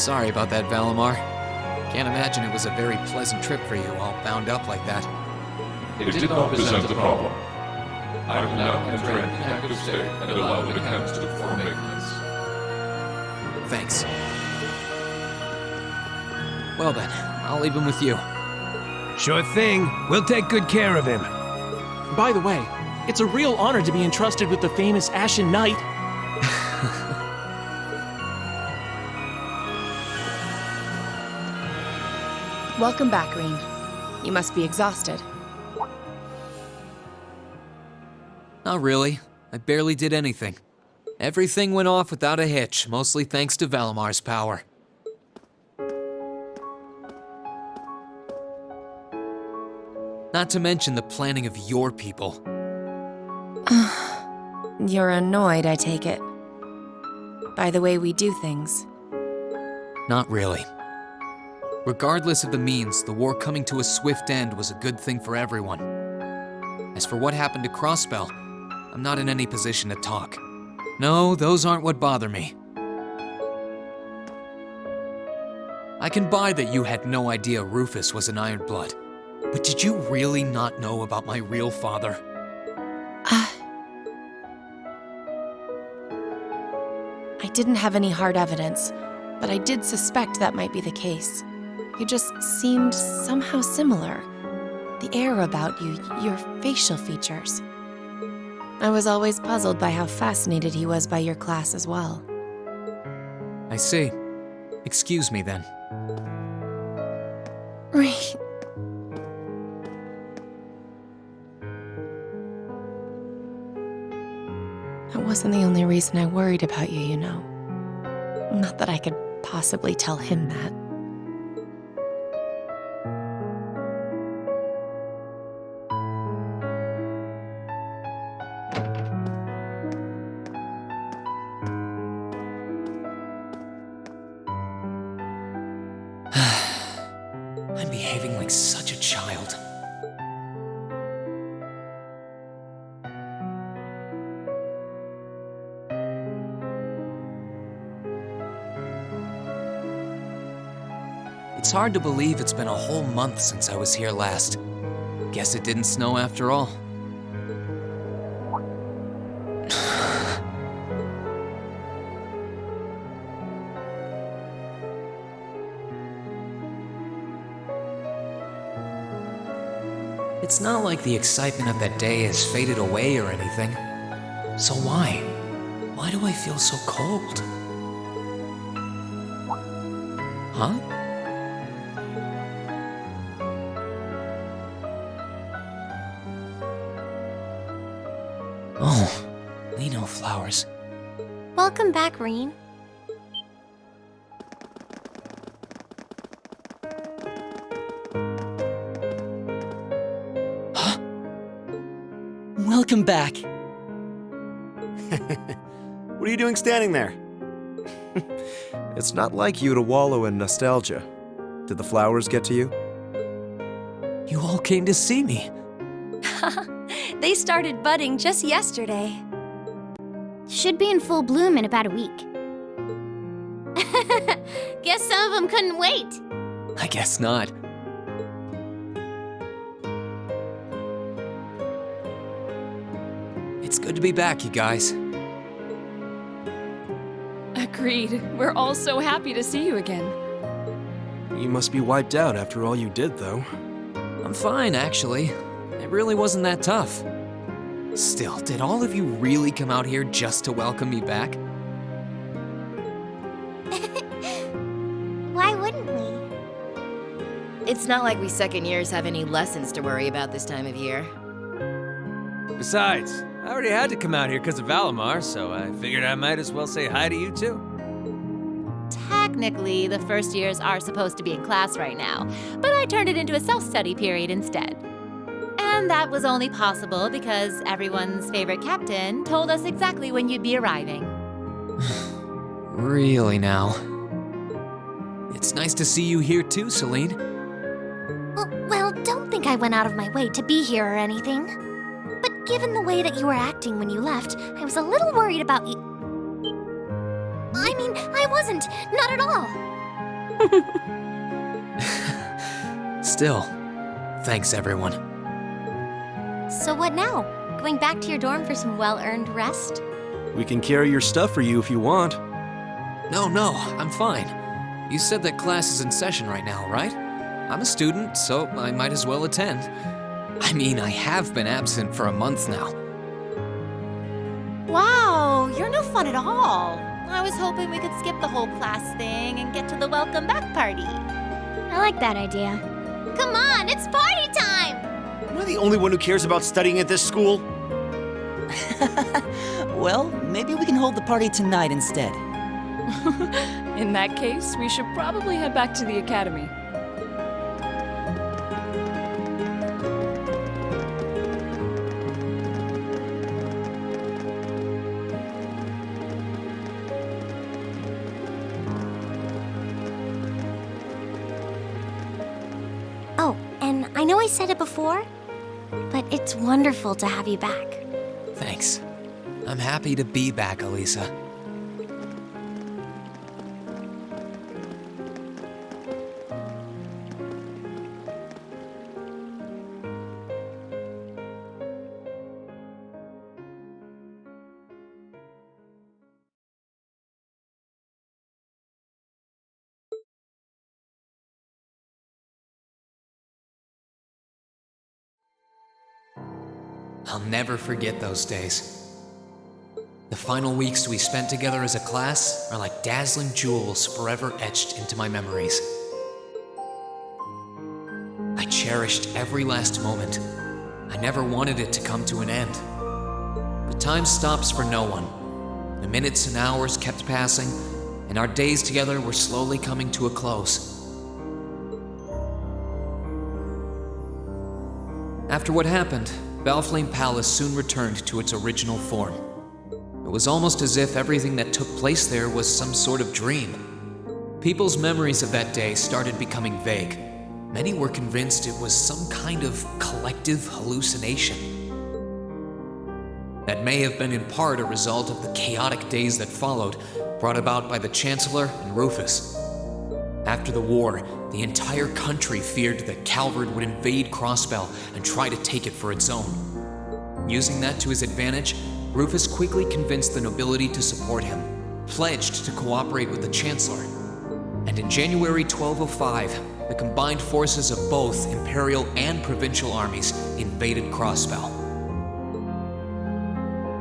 Sorry about that, Valimar. Can't imagine it was a very pleasant trip for you, all bound up like that. It did not present a problem. I will now enter an inactive state and allow the mechanics to perform maintenance. Thanks. Well then, I'll leave him with you. Sure thing. We'll take good care of him. By the way, it's a real honor to be entrusted with the famous Ashen Knight. Welcome back, Green. You must be exhausted. Not really. I barely did anything. Everything went off without a hitch, mostly thanks to Valimar's power. Not to mention the planning of your people. You're annoyed, I take it. By the way we do things. Not really. Regardless of the means, the war coming to a swift end was a good thing for everyone. As for what happened to Crossbell, I'm not in any position to talk. No, those aren't what bother me. I can buy that you had no idea Rufus was an Ironblood, but did you really not know about my real father? I didn't have any hard evidence, but I did suspect that might be the case. You just seemed somehow similar. The air about you, your facial features. I was always puzzled by how fascinated he was by your class as well. I see. Excuse me then. Right. That wasn't the only reason I worried about you, you know. Not that I could possibly tell him that. I'm behaving like such a child. It's hard to believe it's been a whole month since I was here last. Guess it didn't snow after all. It's not like the excitement of that day has faded away or anything. So why? Why do I feel so cold? Huh? Oh, Nihon flowers. Welcome back, Reen. Welcome back. What are you doing standing there? It's not like you to wallow in nostalgia. Did the flowers get to you? You all came to see me. They started budding just yesterday. Should be in full bloom in about a week. Guess some of them couldn't wait. I guess not. It's good to be back, you guys. Agreed. We're all so happy to see you again. You must be wiped out after all you did, though. I'm fine, actually. It really wasn't that tough. Still, did all of you really come out here just to welcome me back? Why wouldn't we? It's not like we second years have any lessons to worry about this time of year. Besides, I already had to come out here because of Valimar, so I figured I might as well say hi to you too. Technically, the first years are supposed to be in class right now, but I turned it into a self-study period instead. And that was only possible because everyone's favorite captain told us exactly when you'd be arriving. Really now? It's nice to see you here too, Celine. Well, don't think I went out of my way to be here or anything. But given the way that you were acting when you left, I was a little worried about you. I mean, I wasn't. Not at all. Still, thanks everyone. So what now? Going back to your dorm for some well-earned rest? We can carry your stuff for you if you want. No, I'm fine. You said that class is in session right now, right? I'm a student, so I might as well attend. I mean, I have been absent for a month now. Wow, you're no fun at all. I was hoping we could skip the whole class thing and get to the welcome back party. I like that idea. Come on, it's party time! Am I the only one who cares about studying at this school? Well, maybe we can hold the party tonight instead. In that case, we should probably head back to the academy. Oh, and I know I said it before, but it's wonderful to have you back. Thanks. I'm happy to be back, Elisa. I'll never forget those days. The final weeks we spent together as a class are like dazzling jewels forever etched into my memories. I cherished every last moment. I never wanted it to come to an end. But time stops for no one. The minutes and hours kept passing, and our days together were slowly coming to a close. After what happened, Valflame Palace soon returned to its original form. It was almost as if everything that took place there was some sort of dream. People's memories of that day started becoming vague. Many were convinced it was some kind of collective hallucination. That may have been in part a result of the chaotic days that followed, brought about by the Chancellor and Rufus. After the war, the entire country feared that Calvard would invade Crossbell and try to take it for its own. Using that to his advantage, Rufus quickly convinced the nobility to support him, pledged to cooperate with the Chancellor. And in January 1205, the combined forces of both Imperial and Provincial armies invaded Crossbell.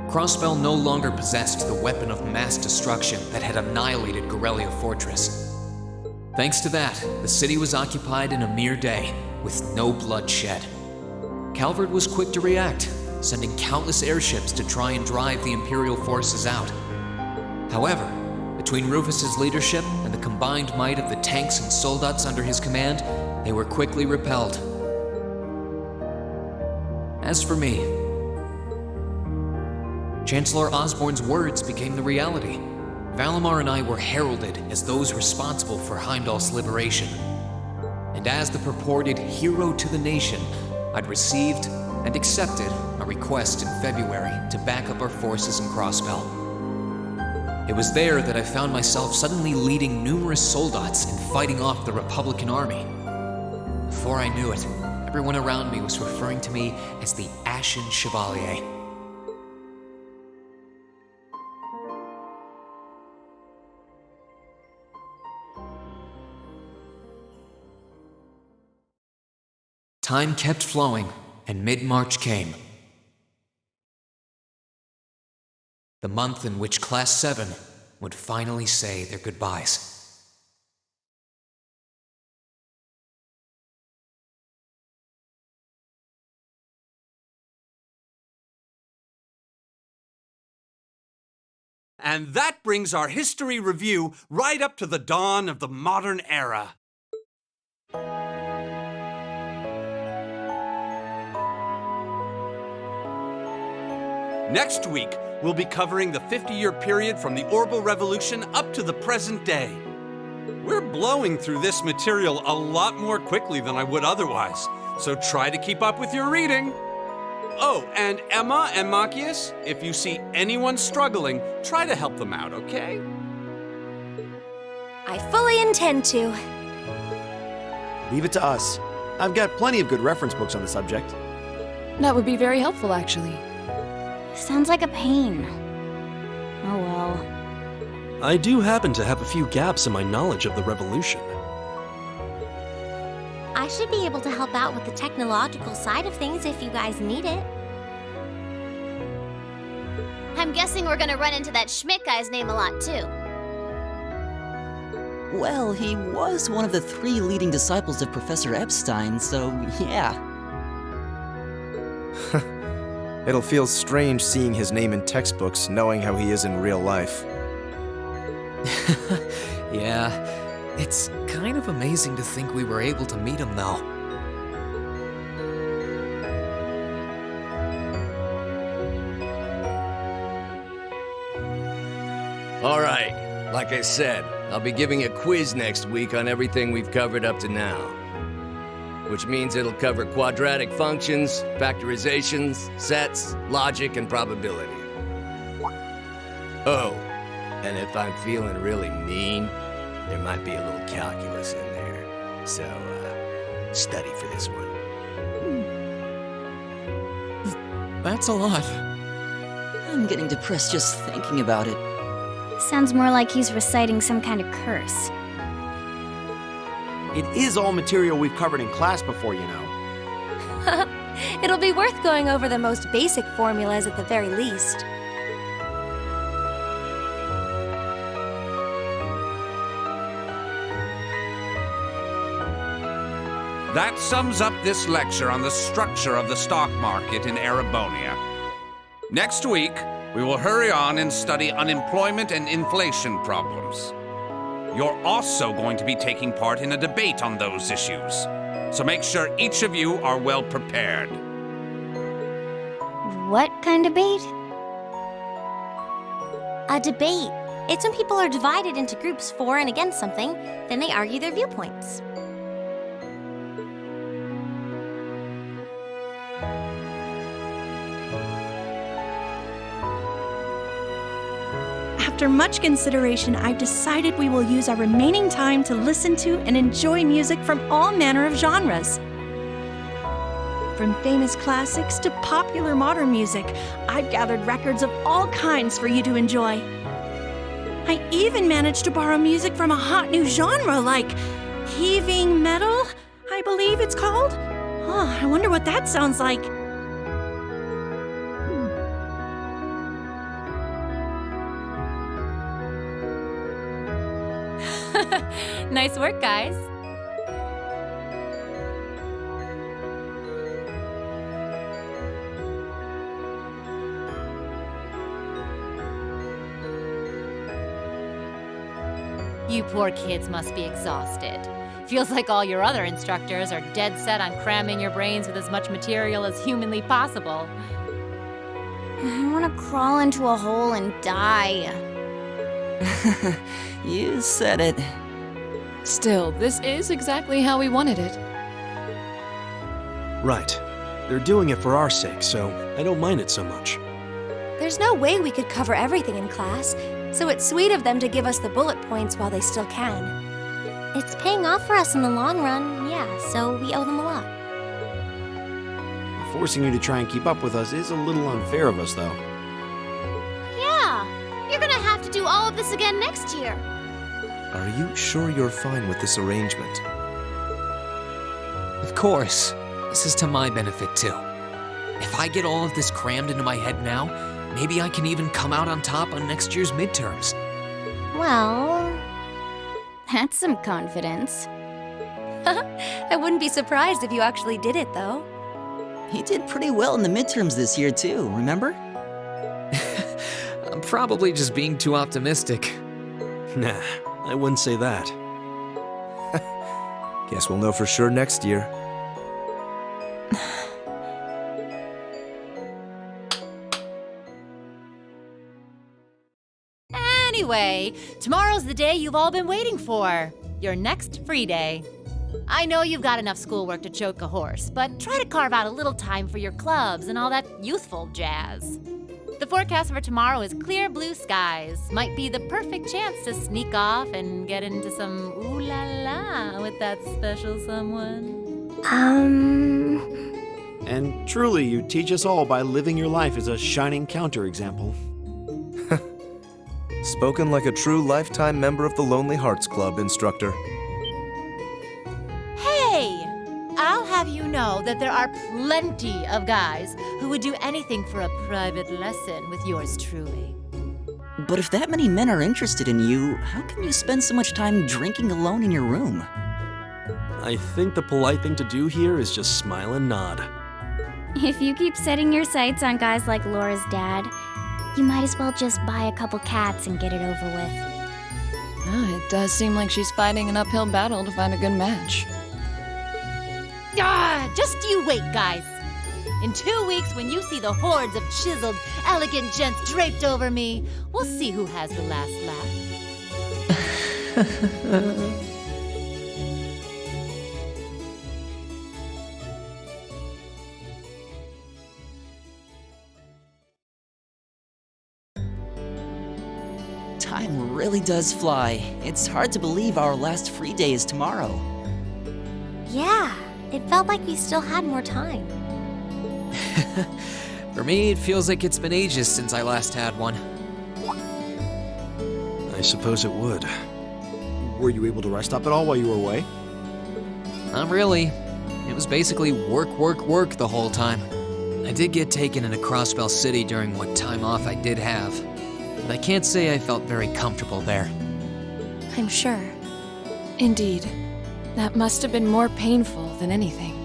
Crossbell no longer possessed the weapon of mass destruction that had annihilated Gorelia Fortress. Thanks to that, the city was occupied in a mere day, with no blood shed. Calvard was quick to react, sending countless airships to try and drive the Imperial forces out. However, between Rufus's leadership and the combined might of the tanks and soldats under his command, they were quickly repelled. As for me, Chancellor Osborne's words became the reality. Valimar and I were heralded as those responsible for Heimdall's liberation. And as the purported hero to the nation, I'd received and accepted a request in February to back up our forces in Crossbell. It was there that I found myself suddenly leading numerous soldats and fighting off the Republican army. Before I knew it, everyone around me was referring to me as the Ashen Chevalier. Time kept flowing, and mid-March came. The month in which Class 7 would finally say their goodbyes. And that brings our history review right up to the dawn of the modern era. Next week, we'll be covering the 50-year period from the Orbital Revolution up to the present day. We're blowing through this material a lot more quickly than I would otherwise, so try to keep up with your reading. Oh, and Emma and Machias, if you see anyone struggling, try to help them out, okay? I fully intend to. Leave it to us. I've got plenty of good reference books on the subject. That would be very helpful, actually. Sounds like a pain. Oh well. I do happen to have a few gaps in my knowledge of the revolution. I should be able to help out with the technological side of things if you guys need it. I'm guessing we're gonna run into that Schmidt guy's name a lot too. Well, he was one of the 3 leading disciples of Professor Epstein, so yeah. It'll feel strange seeing his name in textbooks, knowing how he is in real life. Yeah, it's kind of amazing to think we were able to meet him, though. All right, like I said, I'll be giving a quiz next week on everything we've covered up to now. Which means it'll cover quadratic functions, factorizations, sets, logic, and probability. Oh, and if I'm feeling really mean, there might be a little calculus in there. So, study for this one. That's a lot. I'm getting depressed just thinking about it. Sounds more like he's reciting some kind of curse. It is all material we've covered in class before, you know. It'll be worth going over the most basic formulas at the very least. That sums up this lecture on the structure of the stock market in Erebonia. Next week, we will hurry on and study unemployment and inflation problems. You're also going to be taking part in a debate on those issues, so make sure each of you are well prepared. What kind of debate? A debate. It's when people are divided into groups for and against something, then they argue their viewpoints. After much consideration, I've decided we will use our remaining time to listen to and enjoy music from all manner of genres. From famous classics to popular modern music, I've gathered records of all kinds for you to enjoy. I even managed to borrow music from a hot new genre like heaving metal, I believe it's called. Oh, I wonder what that sounds like. Nice work, guys. You poor kids must be exhausted. Feels like all your other instructors are dead set on cramming your brains with as much material as humanly possible. I want to crawl into a hole and die. You said it. Still, this is exactly how we wanted it. Right. They're doing it for our sake, so I don't mind it so much. There's no way we could cover everything in class, so it's sweet of them to give us the bullet points while they still can. It's paying off for us in the long run, yeah, so we owe them a lot. Forcing you to try and keep up with us is a little unfair of us, though. Yeah, you're gonna have to do all of this again next year. Are you sure you're fine with this arrangement? Of course. This is to my benefit, too. If I get all of this crammed into my head now, maybe I can even come out on top on next year's midterms. Well, that's some confidence. I wouldn't be surprised if you actually did it, though. He did pretty well in the midterms this year, too, remember? I'm probably just being too optimistic. Nah, I wouldn't say that. Guess we'll know for sure next year. Anyway, tomorrow's the day you've all been waiting for. Your next free day. I know you've got enough schoolwork to choke a horse, but try to carve out a little time for your clubs and all that youthful jazz. The forecast for tomorrow is clear blue skies. Might be the perfect chance to sneak off and get into some ooh la la with that special someone. And truly, you teach us all by living your life as a shining counterexample. Spoken like a true lifetime member of the Lonely Hearts Club, instructor. Hey! I'll have you know that there are plenty of guys who would do anything for a private lesson with yours truly. But if that many men are interested in you, how can you spend so much time drinking alone in your room? I think the polite thing to do here is just smile and nod. If you keep setting your sights on guys like Laura's dad, you might as well just buy a couple cats and get it over with. It does seem like she's fighting an uphill battle to find a good match. Just you wait, guys. In 2 weeks, when you see the hordes of chiseled, elegant gents draped over me, we'll see who has the last laugh. Time really does fly. It's hard to believe our last free day is tomorrow. Yeah, it felt like we still had more time. For me, it feels like it's been ages since I last had one. I suppose it would. Were you able to rest up at all while you were away? Not really. It was basically work, work, work the whole time. I did get taken into Crossbell City during what time off I did have, but I can't say I felt very comfortable there. I'm sure. Indeed. That must have been more painful than anything.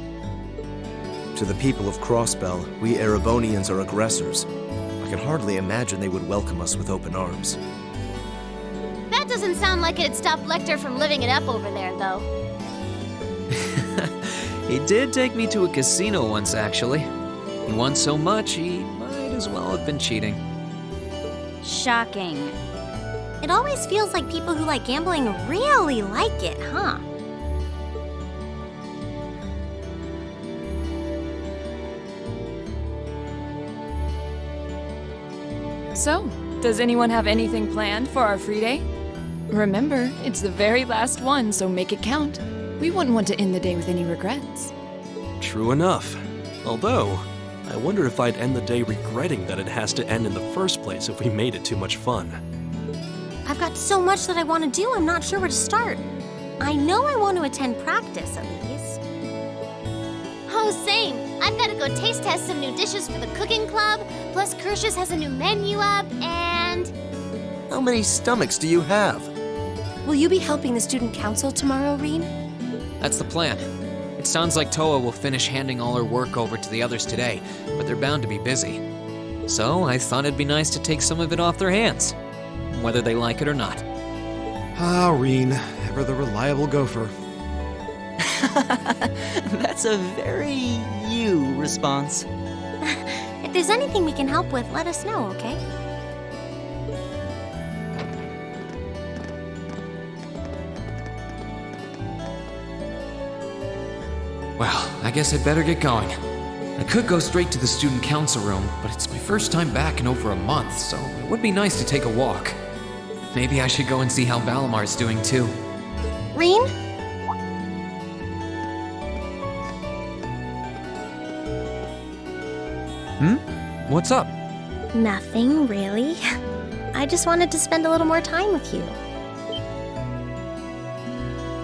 To the people of Crossbell, we Erebonians are aggressors. I can hardly imagine they would welcome us with open arms. That doesn't sound like it'd stop Lecter from living it up over there, though. He did take me to a casino once, actually. He won so much, he might as well have been cheating. Shocking. It always feels like people who like gambling really like it, huh? So, does anyone have anything planned for our free day? Remember, it's the very last one, so make it count. We wouldn't want to end the day with any regrets. True enough. Although, I wonder if I'd end the day regretting that it has to end in the first place if we made it too much fun. I've got so much that I want to do, I'm not sure where to start. I know I want to attend practice, at least. Oh, same. I've got to go taste test some new dishes for the cooking club, plus Kirsch's has a new menu up, and... How many stomachs do you have? Will you be helping the student council tomorrow, Reen? That's the plan. It sounds like Toa will finish handing all her work over to the others today, but they're bound to be busy. So I thought it'd be nice to take some of it off their hands, whether they like it or not. Ah, Reen, ever the reliable gopher. That's a very you response. If there's anything we can help with, let us know, okay? Well, I guess I'd better get going. I could go straight to the student council room, but it's my first time back in over a month, so it would be nice to take a walk. Maybe I should go and see how Valamar's doing too. Reen? What's up? Nothing, really. I just wanted to spend a little more time with you.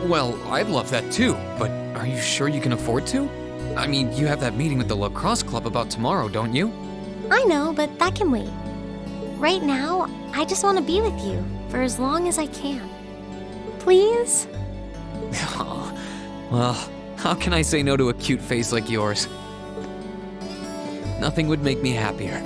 Well, I'd love that too, but are you sure you can afford to? I mean, you have that meeting with the lacrosse club about tomorrow, don't you? I know, but that can wait. Right now, I just want to be with you for as long as I can. Please? Well, how can I say no to a cute face like yours? Nothing would make me happier.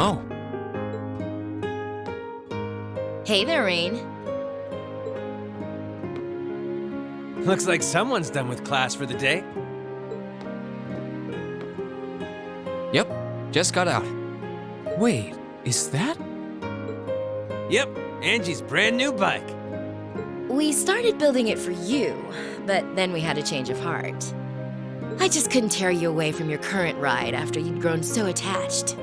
Oh, Hey there, Rain. Looks like someone's done with class for the day. yep, just got out. Wait, is that? Yep, Angie's brand new bike. We started building it for you, but then we had a change of heart. I just couldn't tear you away from your current ride after you'd grown so attached.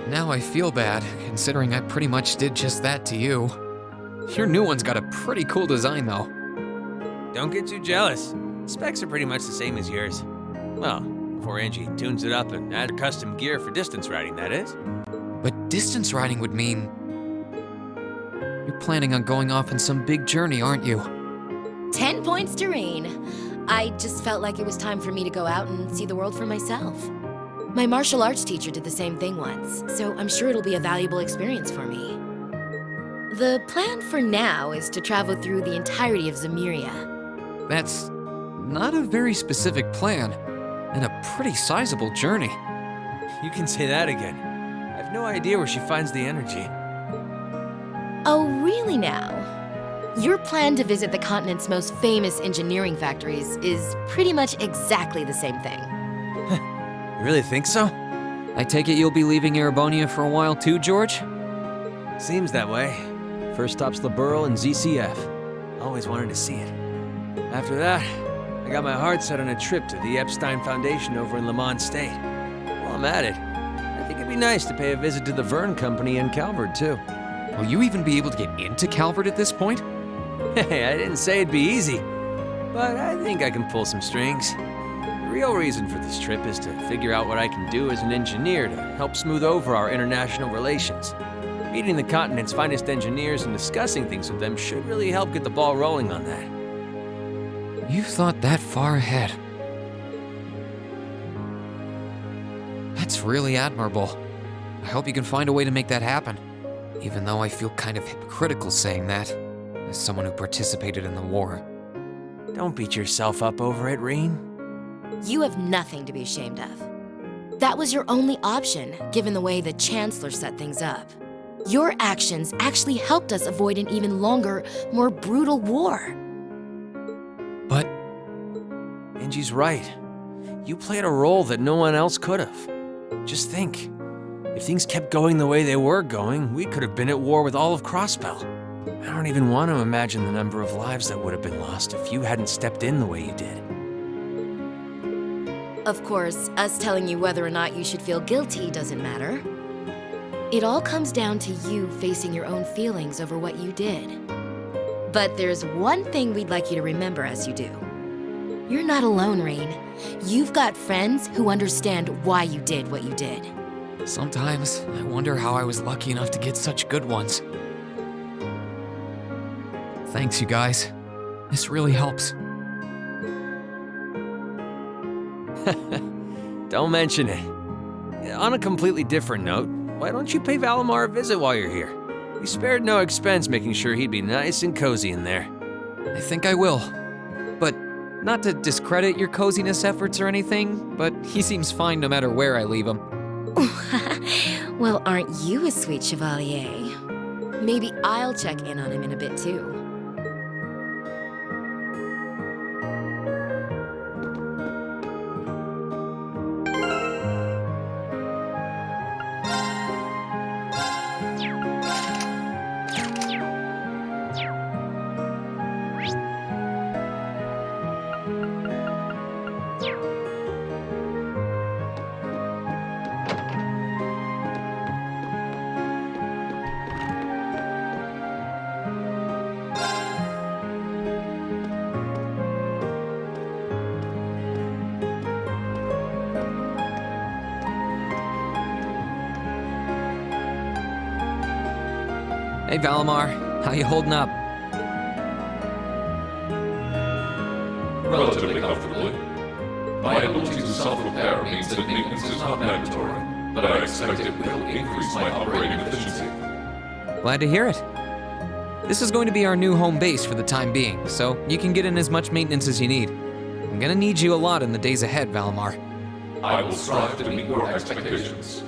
Now I feel bad, considering I pretty much did just that to you. Your new one's got a pretty cool design, though. Don't get too jealous. Specs are pretty much the same as yours. Well, before Angie tunes it up and adds custom gear for distance riding, that is. But distance riding would mean... You're planning on going off on some big journey, aren't you? 10 points to Rain. I just felt like it was time for me to go out and see the world for myself. My martial arts teacher did the same thing once, so I'm sure it'll be a valuable experience for me. The plan for now is to travel through the entirety of Zemuria. That's not a very specific plan, and a pretty sizable journey. You can say that again. I have no idea where she finds the energy. Oh, really now? Your plan to visit the continent's most famous engineering factories is pretty much exactly the same thing. You really think so? I take it you'll be leaving Erebonia for a while too, George? Seems that way. First stop's the Burl and ZCF. Always wanted to see it. After that, I got my heart set on a trip to the Epstein Foundation over in Lamont State. While I'm at it, I think it'd be nice to pay a visit to the Verne Company in Calvert, too. Will you even be able to get into Calvert at this point? Hey, I didn't say it'd be easy, but I think I can pull some strings. The real reason for this trip is to figure out what I can do as an engineer to help smooth over our international relations. Meeting the continent's finest engineers and discussing things with them should really help get the ball rolling on that. You've thought that far ahead. That's really admirable. I hope you can find a way to make that happen. Even though I feel kind of hypocritical saying that, as someone who participated in the war. Don't beat yourself up over it, Reen. You have nothing to be ashamed of. That was your only option, given the way the Chancellor set things up. Your actions actually helped us avoid an even longer, more brutal war. But... Angie's right. You played a role that no one else could have. Just think. If things kept going the way they were going, we could have been at war with all of Crosspell. I don't even want to imagine the number of lives that would have been lost if you hadn't stepped in the way you did. Of course, us telling you whether or not you should feel guilty doesn't matter. It all comes down to you facing your own feelings over what you did. But there's one thing we'd like you to remember as you do. You're not alone, Rain. You've got friends who understand why you did what you did. Sometimes I wonder how I was lucky enough to get such good ones. Thanks, you guys. This really helps. Don't mention it. On a completely different note, why don't you pay Valimar a visit while you're here? We spared no expense making sure he'd be nice and cozy in there. I think I will. But not to discredit your coziness efforts or anything, but he seems fine no matter where I leave him. Well, aren't you a sweet chevalier? Maybe I'll check in on him in a bit too. Hey, Valimar. How you holding up? Relatively comfortably. My ability to self-repair means that maintenance is not mandatory, but I expect it will increase my operating efficiency. Glad to hear it. This is going to be our new home base for the time being, so you can get in as much maintenance as you need. I'm gonna need you a lot in the days ahead, Valimar. I will strive to meet your expectations.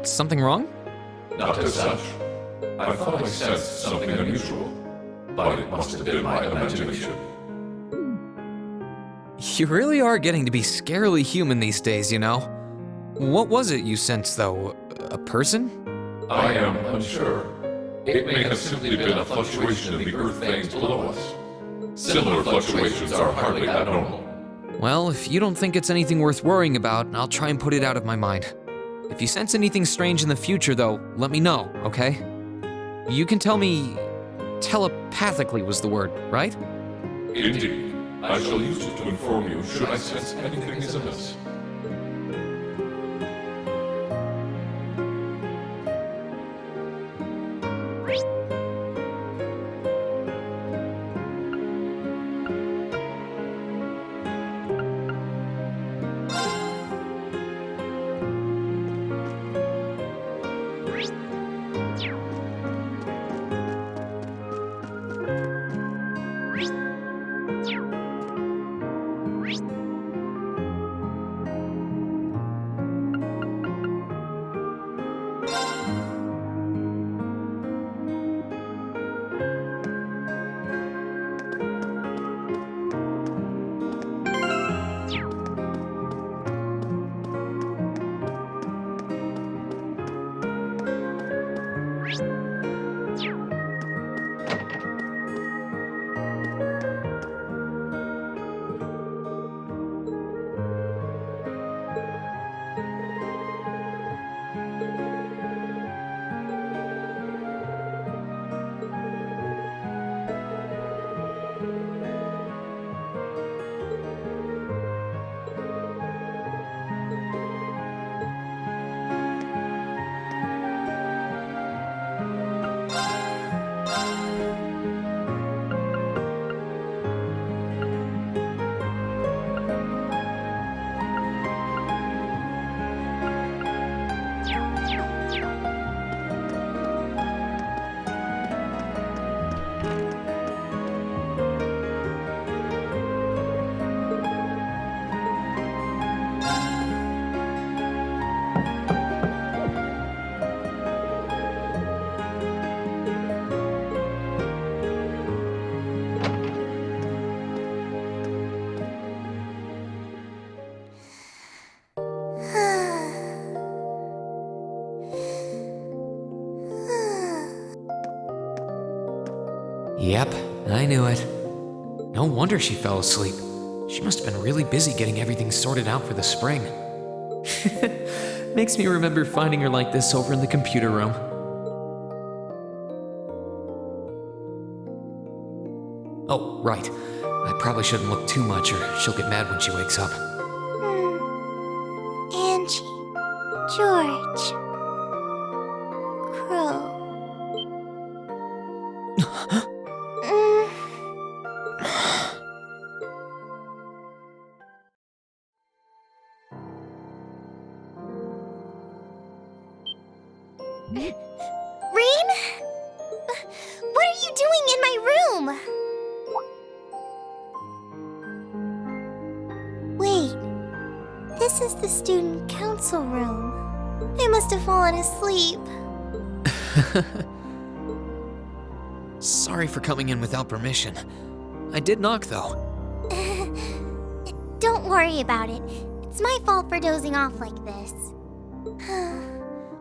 Something wrong? Not as such. I thought I sensed something unusual, but it must have been my imagination. You really are getting to be scarily human these days, you know? What was it you sensed, though? A person? I am unsure. It may have simply been a fluctuation in the earth veins below us. Similar fluctuations are hardly abnormal. Well, if you don't think it's anything worth worrying about, I'll try and put it out of my mind. If you sense anything strange in the future, though, let me know, okay? You can tell me... telepathically was the word, right? Indeed. I shall use it to inform you should I sense anything is amiss. Yep, I knew it. No wonder she fell asleep. She must have been really busy getting everything sorted out for the spring. Makes me remember finding her like this over in the computer room. Oh, right. I probably shouldn't look too much or she'll get mad when she wakes up. Angie, George, Crow. Rain? What are you doing in my room? Wait, this is the student council room. I must have fallen asleep. Sorry for coming in without permission. I did knock, though. Don't worry about it. It's my fault for dozing off like this.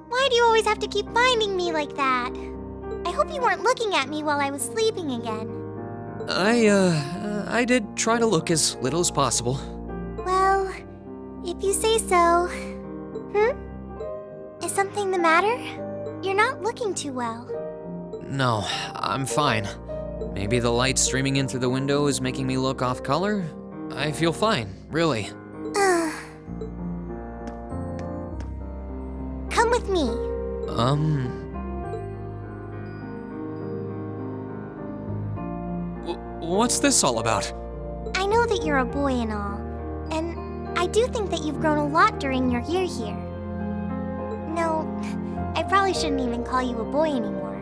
Why do you always have to keep finding me like that? I hope you weren't looking at me while I was sleeping again. I did try to look as little as possible. Well, if you say so. Is something the matter? You're not looking too well. No, I'm fine. Maybe the light streaming in through the window is making me look off color? I feel fine, really. with me. What's this all about? I know that you're a boy and all, and I do think that you've grown a lot during your year here. No, I probably shouldn't even call you a boy anymore.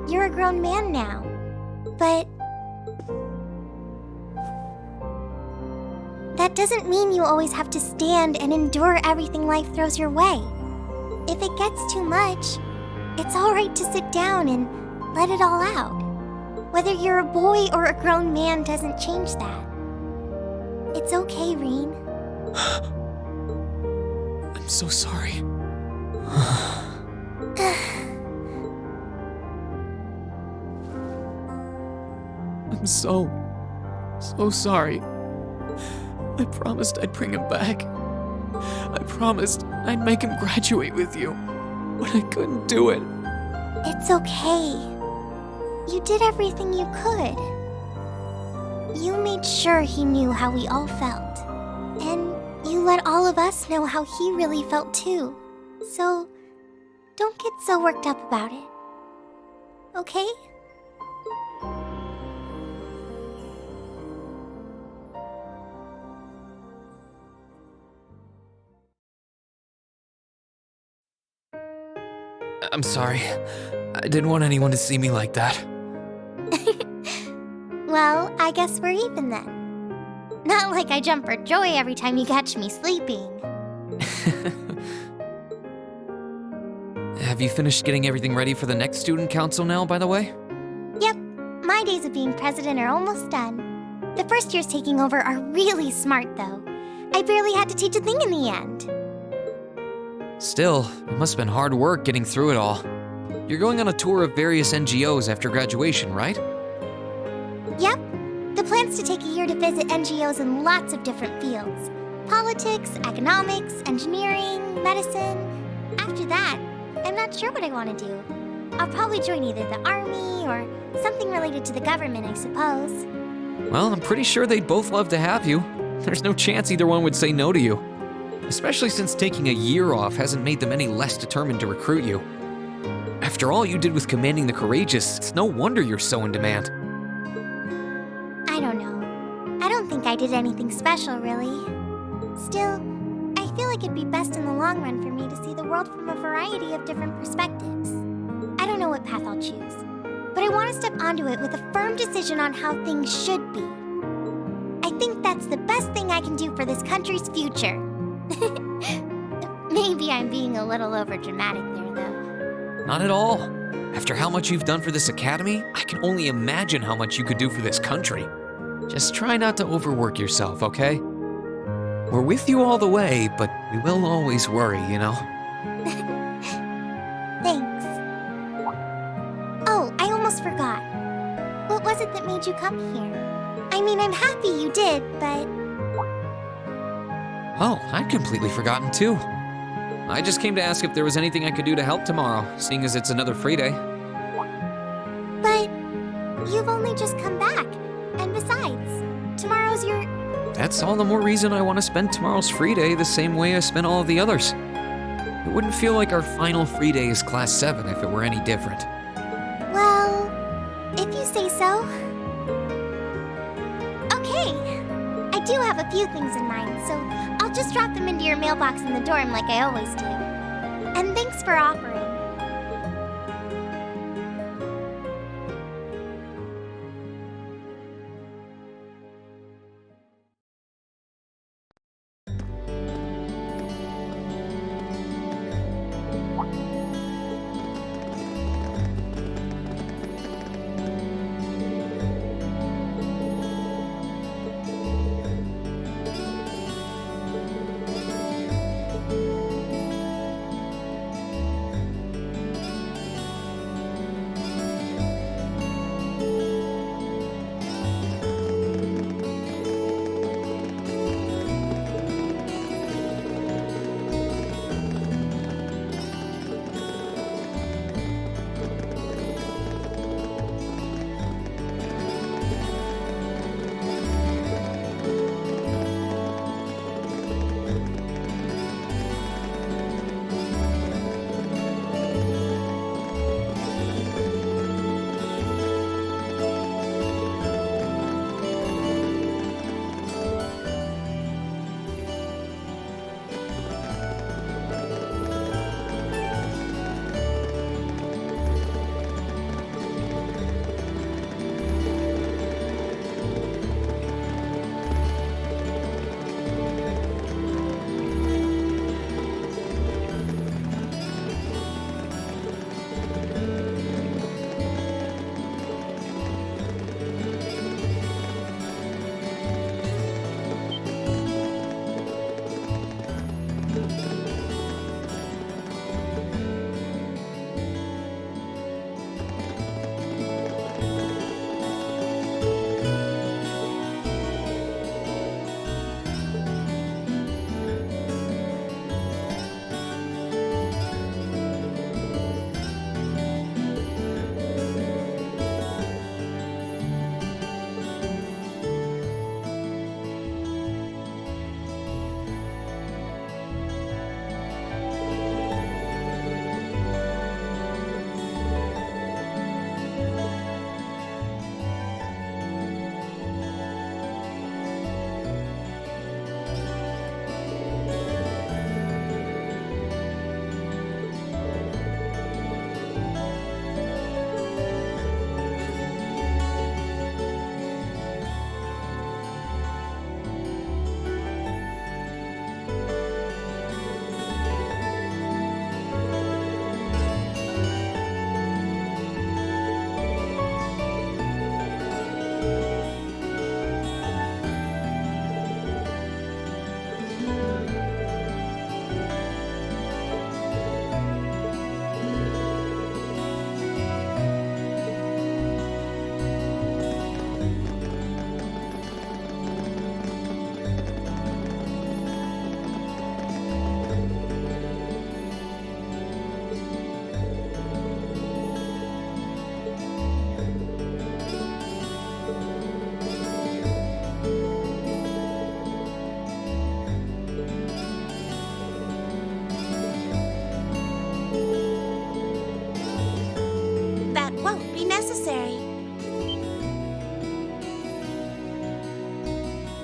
You're a grown man now. But that doesn't mean you always have to stand and endure everything life throws your way. If it gets too much, it's alright to sit down and let it all out. Whether you're a boy or a grown man doesn't change that. It's okay, Reen. I'm so sorry. I'm so sorry. I promised I'd bring him back. I promised I'd make him graduate with you, but I couldn't do it. It's okay. You did everything you could. You made sure he knew how we all felt. And you let all of us know how he really felt too. So, don't get so worked up about it. Okay? I'm sorry. I didn't want anyone to see me like that. Well, I guess we're even then. Not like I jump for joy every time you catch me sleeping. Have you finished getting everything ready for the next student council now, by the way? Yep, my days of being president are almost done. The first years taking over are really smart, though. I barely had to teach a thing in the end. Still, it must have been hard work getting through it all. You're going on a tour of various NGOs after graduation, right? Yep. The plan's to take a year to visit NGOs in lots of different fields. Politics, economics, engineering, medicine. After that, I'm not sure what I want to do. I'll probably join either the army or something related to the government, I suppose. Well, I'm pretty sure they'd both love to have you. There's no chance either one would say no to you. Especially since taking a year off hasn't made them any less determined to recruit you. After all you did with commanding the courageous, it's no wonder you're so in demand. I don't know. I don't think I did anything special, really. Still, I feel like it'd be best in the long run for me to see the world from a variety of different perspectives. I don't know what path I'll choose, but I want to step onto it with a firm decision on how things should be. I think that's the best thing I can do for this country's future. Maybe I'm being a little overdramatic there, though. Not at all. After how much you've done for this academy, I can only imagine how much you could do for this country. Just try not to overwork yourself, okay? We're with you all the way, but we will always worry, you know? Thanks. Oh, I almost forgot. What was it that made you come here? I mean, I'm happy you did, but... Oh, I'd completely forgotten too. I just came to ask if there was anything I could do to help tomorrow, seeing as it's another free day. But you've only just come back. And besides, tomorrow's your... That's all the more reason I want to spend tomorrow's free day the same way I spent all of the others. It wouldn't feel like our final free day is Class 7 if it were any different. Well, if you say so. Okay. I do have a few things in mind, so I'll just drop them into your mailbox in the dorm like I always do. And thanks for offering.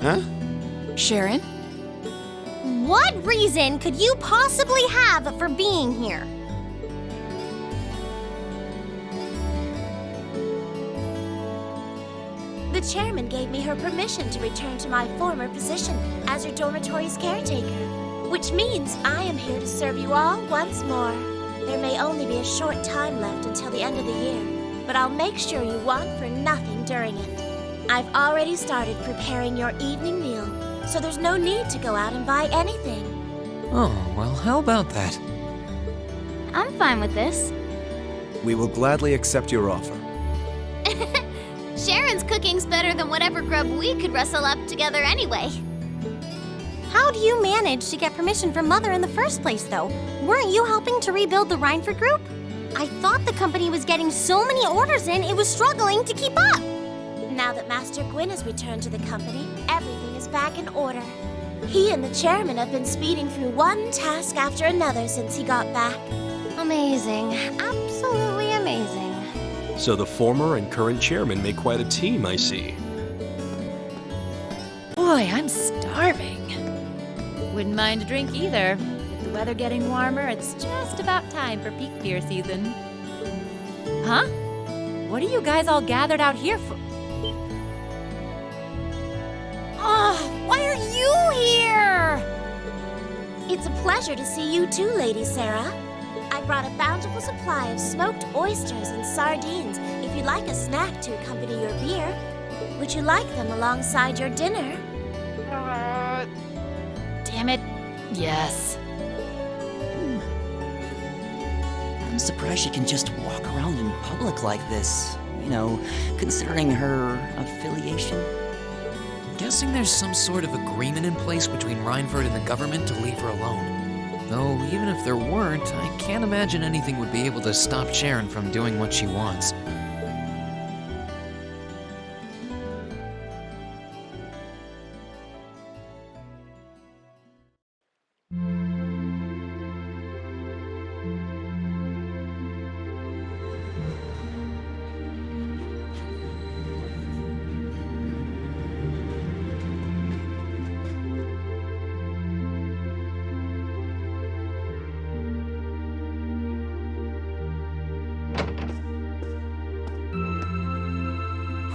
Huh? Sharon? What reason could you possibly have for being here? The chairman gave me her permission to return to my former position as your dormitory's caretaker, which means I am here to serve you all once more. There may only be a short time left until the end of the year, but I'll make sure you want for nothing during it. I've already started preparing your evening meal, so there's no need to go out and buy anything. Oh, well, how about that? I'm fine with this. We will gladly accept your offer. Sharon's cooking's better than whatever grub we could rustle up together anyway. How do you manage to get permission from Mother in the first place, though? Weren't you helping to rebuild the Rhineford group? I thought the company was getting so many orders in, it was struggling to keep up. Now that Master Gwyn has returned to the company, everything is back in order. He and the chairman have been speeding through one task after another since he got back. Amazing. Absolutely amazing. So the former and current chairman make quite a team, I see. Boy, I'm starving. Wouldn't mind a drink either. With the weather getting warmer, it's just about time for peak beer season. Huh? What are you guys all gathered out here for? Oh, why are you here? It's a pleasure to see you too, Lady Sarah. I brought a bountiful supply of smoked oysters and sardines if you'd like a snack to accompany your beer. Would you like them alongside your dinner? Damn it. Yes. I'm surprised she can just walk around in public like this. You know, considering her affiliation. Guessing there's some sort of agreement in place between Rhineford and the government to leave her alone. Though, even if there weren't, I can't imagine anything would be able to stop Sharon from doing what she wants.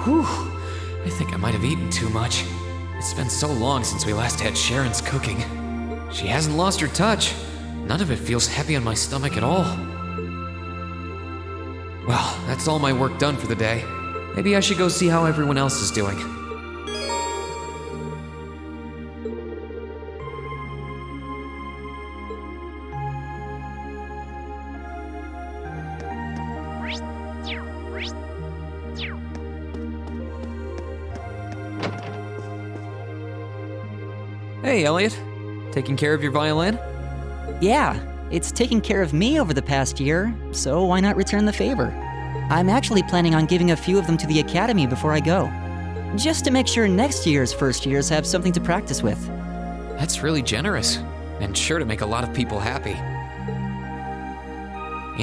Whew, I think I might have eaten too much. It's been so long since we last had Sharon's cooking. She hasn't lost her touch. None of it feels heavy on my stomach at all. Well, that's all my work done for the day. Maybe I should go see how everyone else is doing. Hey, Elliot. Taking care of your violin? Yeah, it's taken care of me over the past year, so why not return the favor? I'm actually planning on giving a few of them to the academy before I go, just to make sure next year's first years have something to practice with. That's really generous, and sure to make a lot of people happy.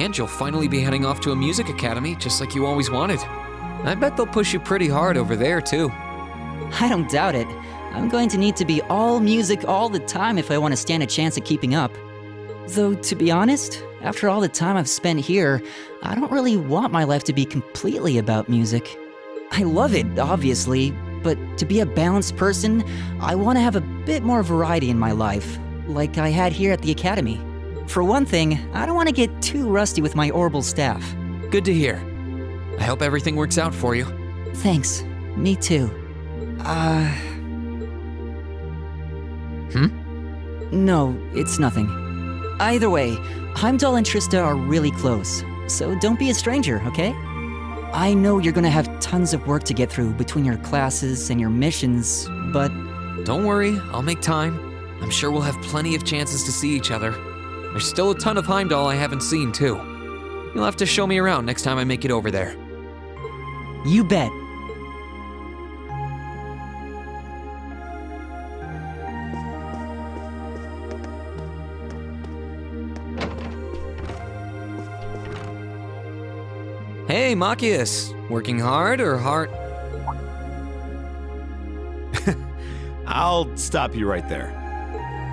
And you'll finally be heading off to a music academy, just like you always wanted. I bet they'll push you pretty hard over there, too. I don't doubt it. I'm going to need to be all music all the time if I want to stand a chance at keeping up. Though, to be honest, after all the time I've spent here, I don't really want my life to be completely about music. I love it, obviously, but to be a balanced person, I want to have a bit more variety in my life, like I had here at the academy. For one thing, I don't want to get too rusty with my orbital staff. Good to hear. I hope everything works out for you. Thanks. Me too. No, it's nothing. Either way, Heimdall and Trista are really close, so don't be a stranger, okay? I know you're gonna have tons of work to get through between your classes and your missions, but... Don't worry, I'll make time. I'm sure we'll have plenty of chances to see each other. There's still a ton of Heimdall I haven't seen, too. You'll have to show me around next time I make it over there. You bet. Hey, Machias. Working hard or hard? I'll stop you right there.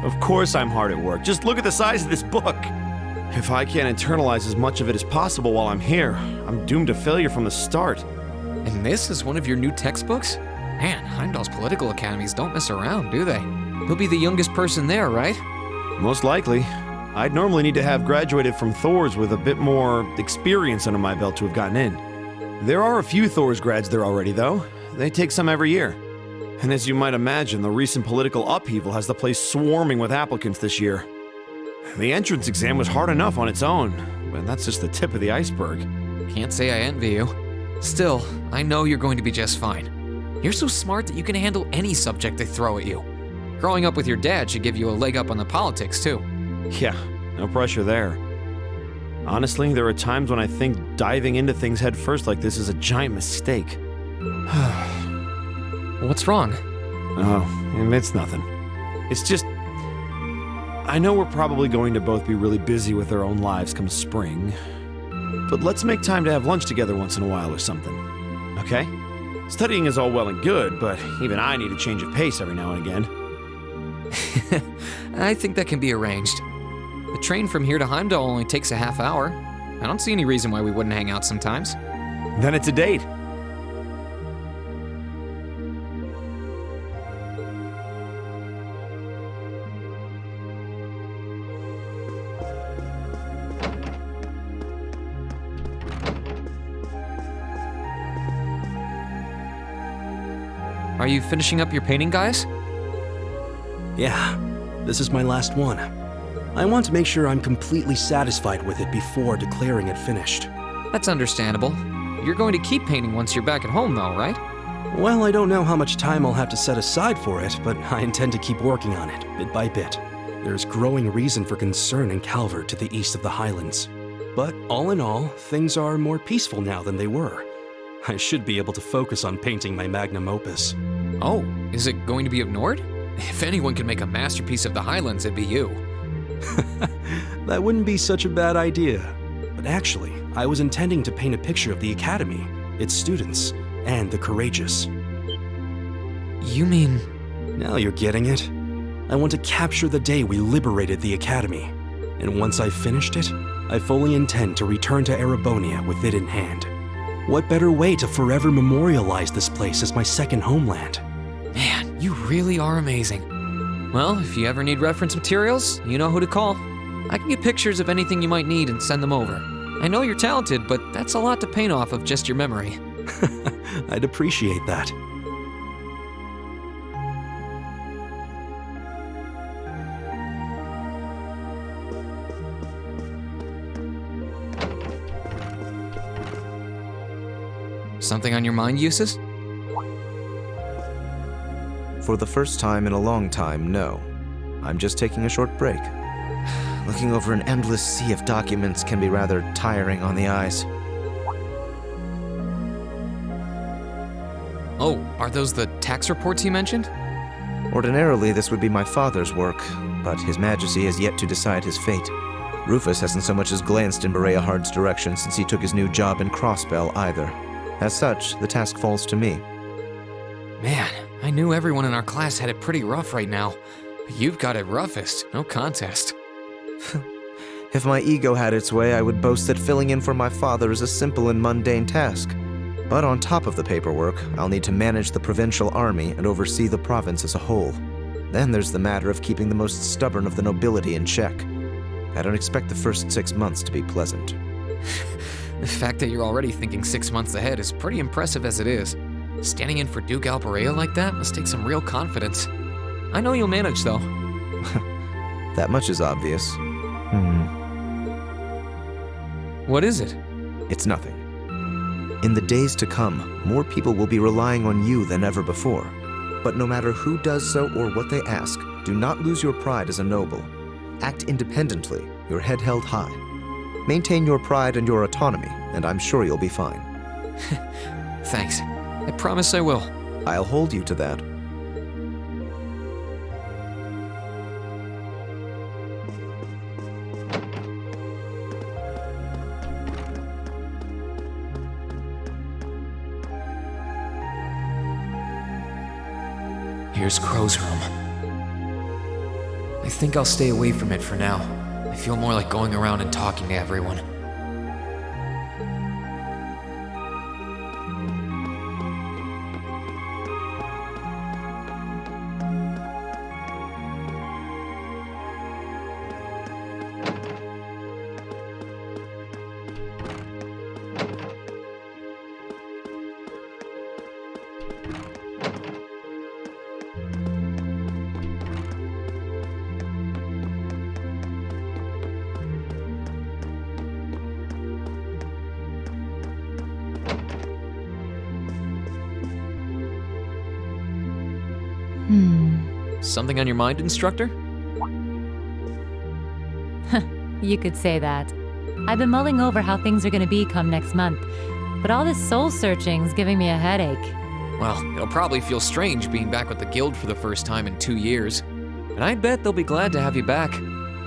Of course I'm hard at work. Just look at the size of this book. If I can't internalize as much of it as possible while I'm here, I'm doomed to failure from the start. And this is one of your new textbooks? Man, Heimdall's political academies don't mess around, do they? You'll be the youngest person there, right? Most likely. I'd normally need to have graduated from Thor's with a bit more experience under my belt to have gotten in. There are a few Thor's grads there already, though. They take some every year. And as you might imagine, the recent political upheaval has the place swarming with applicants this year. The entrance exam was hard enough on its own, but that's just the tip of the iceberg. Can't say I envy you. Still, I know you're going to be just fine. You're so smart that you can handle any subject they throw at you. Growing up with your dad should give you a leg up on the politics, too. Yeah, no pressure there. Honestly, there are times when I think diving into things head first like this is a giant mistake. What's wrong? Oh, it's nothing. It's just... I know we're probably going to both be really busy with our own lives come spring, but let's make time to have lunch together once in a while or something, okay? Studying is all well and good, but even I need a change of pace every now and again. I think that can be arranged. The train from here to Heimdall only takes a half hour. I don't see any reason why we wouldn't hang out sometimes. Then it's a date. Are you finishing up your painting, guys? Yeah, this is my last one. I want to make sure I'm completely satisfied with it before declaring it finished. That's understandable. You're going to keep painting once you're back at home, though, right? Well, I don't know how much time I'll have to set aside for it, but I intend to keep working on it, bit by bit. There's growing reason for concern in Calvert to the east of the Highlands. But all in all, things are more peaceful now than they were. I should be able to focus on painting my magnum opus. Oh, is it going to be of Nord? If anyone can make a masterpiece of the Highlands, it'd be you. That wouldn't be such a bad idea. But actually, I was intending to paint a picture of the Academy, its students, and the courageous. You mean... Now you're getting it. I want to capture the day we liberated the Academy. And once I've finished it, I fully intend to return to Erebonia with it in hand. What better way to forever memorialize this place as my second homeland? Man, you really are amazing. Well, if you ever need reference materials, you know who to call. I can get pictures of anything you might need and send them over. I know you're talented, but that's a lot to paint off of just your memory. I'd appreciate that. Something on your mind, Eustace? For the first time in a long time, no. I'm just taking a short break. Looking over an endless sea of documents can be rather tiring on the eyes. Oh, are those the tax reports you mentioned? Ordinarily, this would be my father's work, but His Majesty has yet to decide his fate. Rufus hasn't so much as glanced in Berea Hard's direction since he took his new job in Crossbell either. As such, the task falls to me. Man, I knew everyone in our class had it pretty rough right now. But you've got it roughest, no contest. If my ego had its way, I would boast that filling in for my father is a simple and mundane task. But on top of the paperwork, I'll need to manage the provincial army and oversee the province as a whole. Then there's the matter of keeping the most stubborn of the nobility in check. I don't expect the first 6 months to be pleasant. The fact that you're already thinking 6 months ahead is pretty impressive as it is. Standing in for Duke Alberea like that must take some real confidence. I know you'll manage, though. That much is obvious. What is it? It's nothing. In the days to come, more people will be relying on you than ever before. But no matter who does so or what they ask, do not lose your pride as a noble. Act independently, your head held high. Maintain your pride and your autonomy, and I'm sure you'll be fine. Thanks. I promise I will. I'll hold you to that. here's Crow's room. I think I'll stay away from it for now. I feel more like going around and talking to everyone. Something on your mind, instructor? You could say that. I've been mulling over how things are gonna be come next month, but all this soul searching's giving me a headache. Well, it'll probably feel strange being back with the guild for the first time in 2 years. And I bet they'll be glad to have you back.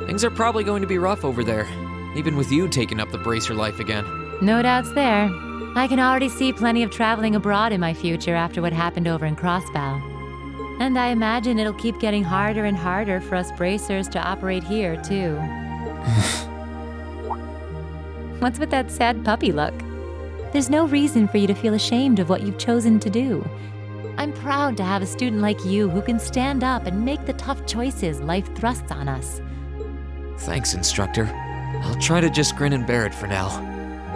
Things are probably going to be rough over there, even with you taking up the bracer life again. No doubts there. I can already see plenty of traveling abroad in my future after what happened over in Crossbow. And I imagine it'll keep getting harder and harder for us bracers to operate here, too. What's with that sad puppy look? There's no reason for you to feel ashamed of what you've chosen to do. I'm proud to have a student like you who can stand up and make the tough choices life thrusts on us. Thanks, instructor. I'll try to just grin and bear it for now.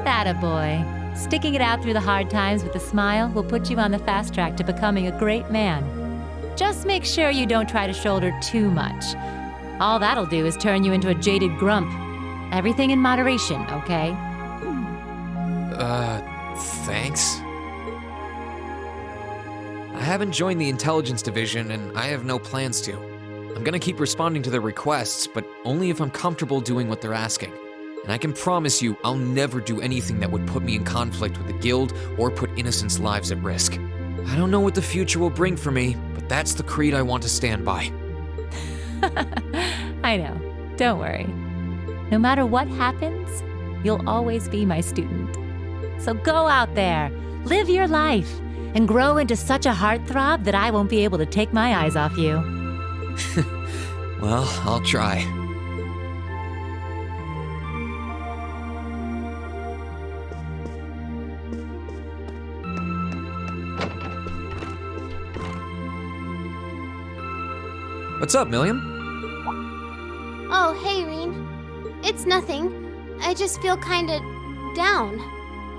Attaboy. Sticking it out through the hard times with a smile will put you on the fast track to becoming a great man. Just make sure you don't try to shoulder too much. All that'll do is turn you into a jaded grump. Everything in moderation, okay? Thanks. I haven't joined the intelligence division, and I have no plans to. I'm gonna keep responding to their requests, but only if I'm comfortable doing what they're asking. And I can promise you, I'll never do anything that would put me in conflict with the guild or put innocents' lives at risk. I don't know what the future will bring for me, but that's the creed I want to stand by. I know. Don't worry. No matter what happens, you'll always be my student. So go out there, live your life, and grow into such a heartthrob that I won't be able to take my eyes off you. Well, I'll try. What's up, Milliam? Oh, hey, Reen. It's nothing. I just feel kinda down.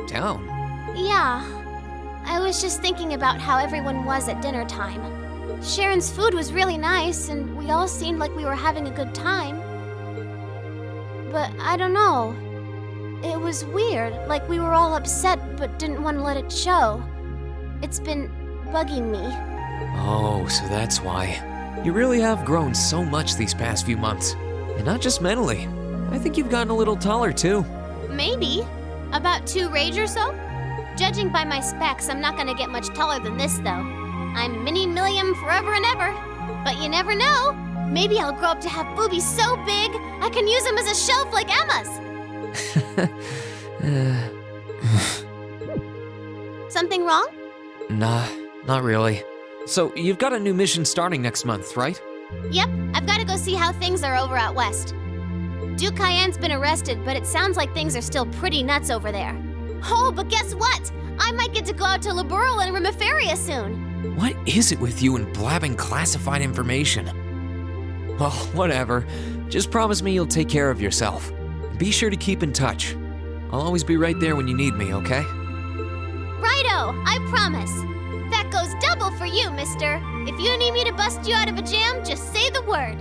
Down? Yeah. I was just thinking about how everyone was at dinner time. Sharon's food was really nice, and we all seemed like we were having a good time. But I don't know. It was weird, like we were all upset but didn't want to let it show. It's been bugging me. Oh, so that's why. You really have grown so much these past few months. And not just mentally. I think you've gotten a little taller, too. Maybe. About 2 rage or so? Judging by my specs, I'm not gonna get much taller than this, though. I'm Mini Milliam forever and ever. But you never know. Maybe I'll grow up to have boobies so big, I can use them as a shelf like Emma's. Something wrong? Nah, not really. So, you've got a new mission starting next month, right? Yep, I've gotta go see how things are over out west. Duke Cayenne's been arrested, but it sounds like things are still pretty nuts over there. Oh, but guess what? I might get to go out to Laburel and Rimiferia soon. What is it with you and blabbing classified information? Well, whatever. Just promise me you'll take care of yourself. Be sure to keep in touch. I'll always be right there when you need me, okay? Righto, I promise. That goes double for you, mister. If you need me to bust you out of a jam, just say the word.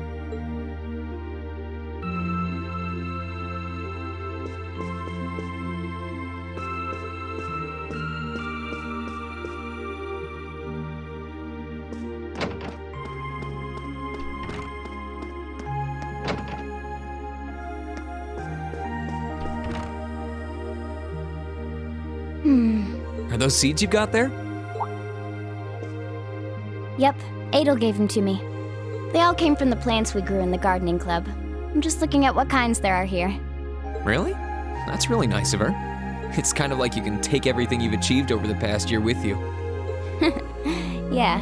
Are those seeds you got there? Yep, Adel gave them to me. They all came from the plants we grew in the gardening club. I'm just looking at what kinds there are here. Really? That's really nice of her. It's kind of like you can take everything you've achieved over the past year with you. Yeah.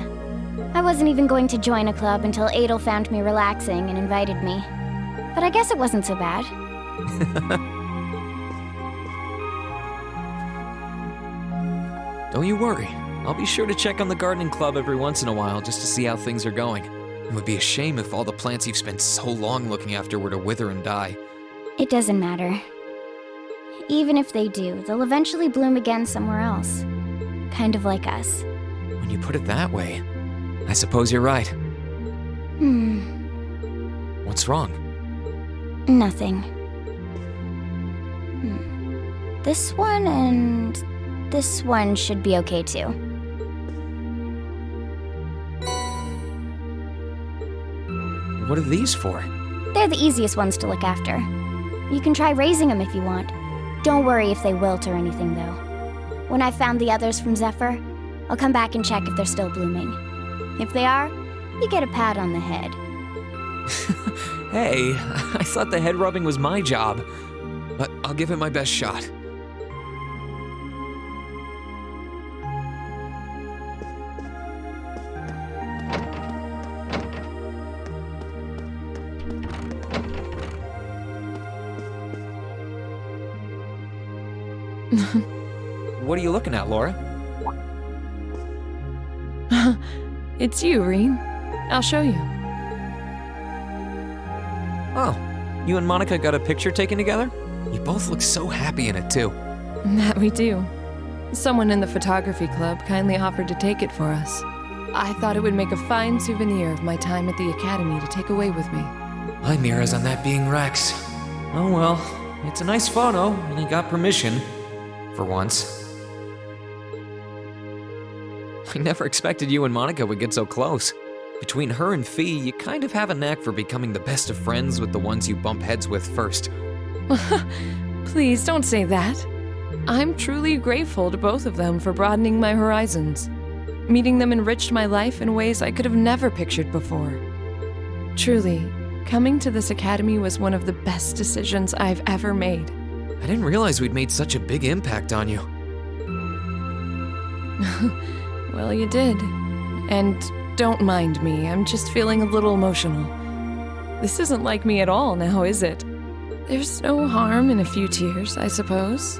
I wasn't even going to join a club until Adel found me relaxing and invited me. But I guess it wasn't so bad. Don't you worry. I'll be sure to check on the gardening club every once in a while just to see how things are going. It would be a shame if all the plants you've spent so long looking after were to wither and die. It doesn't matter. Even if they do, they'll eventually bloom again somewhere else. Kind of like us. When you put it that way, I suppose you're right. What's wrong? Nothing. This one and this one should be okay too. What are these for? They're the easiest ones to look after. You can try raising them if you want. Don't worry if they wilt or anything, though. When I've found the others from Zephyr, I'll come back and check if they're still blooming. If they are, you get a pat on the head. Hey, I thought the head rubbing was my job. But I'll give it my best shot. What are you looking at, Laura? It's you, Reem. I'll show you. Oh, you and Monica got a picture taken together? You both look so happy in it, too. That we do. Someone in the photography club kindly offered to take it for us. I thought it would make a fine souvenir of my time at the academy to take away with me. My mirror's on that being Rex. Oh well, it's a nice photo, and he got permission. For once. I never expected you and Monica would get so close. Between her and Fee, you kind of have a knack for becoming the best of friends with the ones you bump heads with first. Please don't say that. I'm truly grateful to both of them for broadening my horizons. Meeting them enriched my life in ways I could have never pictured before. Truly, coming to this academy was one of the best decisions I've ever made. I didn't realize we'd made such a big impact on you. Well, you did. And don't mind me, I'm just feeling a little emotional. This isn't like me at all now, is it? There's no harm in a few tears, I suppose.